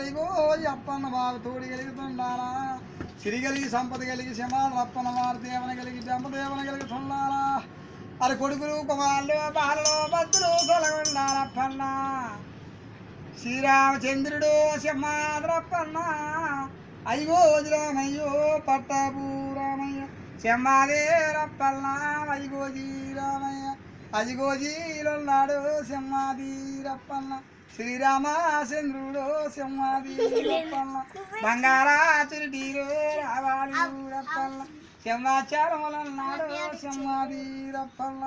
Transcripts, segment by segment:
వైగో అప్పన్న బాబు తోడి కలిగితుండాలా సిరి కలిగి సంపద కలిగి శమాలు అప్పన్న వారి దేవన కలిగి బ్రహ్మదేవన కలిగి తుండాలా అది కొడుకులు కుమారులు బాలలో భక్తులు తొలగుండాలప్పన్న శ్రీరామచంద్రుడు సింహాద్రప్పన్న అయ్యో రామయ్యో పట్టపూరామయ్య సింహాదేరప్పన్న వైగోజీ రామయ్య అదిగోజీలున్నాడు సింహాదీరప్పన్న శ్రీరామచంద్రుడు సింహాదీరప్పన్న బంగారా చురిటీరు రావాలప్పన్న సింహాచారములన్నాడు సింహాదీరప్పన్న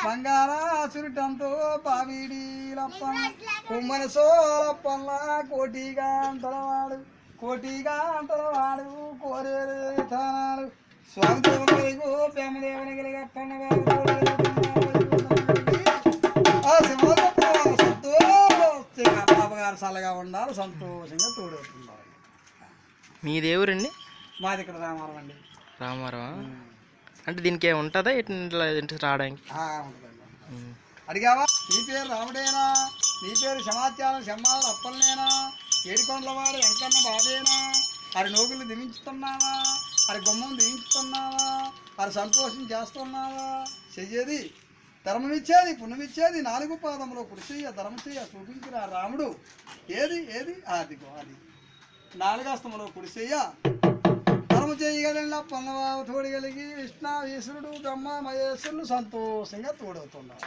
బంగారా చురిటంతో పావిడీరప్పన్న కుమ్మని సోలప్పన్న కోటిగాంతలవాడు కోటిగాంతలవాడు కోరేతానాడు స్వామి దేవుడు ప్రేమదేవుని కలిగప్పన్న బాబగారు చల్లగా ఉండాలి సంతోషంగా తోడవుతున్నారు. మీ దేవురండి? మాది ఇక్కడ రామారం అండి. రామారం అంటే దీనికి ఉంటుందా ఇట్లా రావడానికి? అడిగావా? నీ పేరు రాముడేనా? నీ పేరు సమాచారం సమ్మాలు అప్పలనేనా? ఏడుకొండల వాడు వెంకన్న బాబేనా? అది నోగులు దించుతున్నావా? అది గుమ్మం దించుతున్నావా? అది సంతోషం చేస్తున్నావా? చెయ్యేది ధర్మమిచ్చేది పుణ్యమిచ్చేది నాలుగు పాదంలో కృషియ్య ధర్మశయ్య చూపించిన రాముడు ఏది ఏది అదిగో అది నాలుగాస్తములో కృషియ్య ధర్మ చేయగలిగిన పన్నవాబు తోడగలిగి విష్ణు ఈశ్వరుడు బ్రహ్మ మహేశ్వరులు సంతోషంగా తోడవుతున్నారు.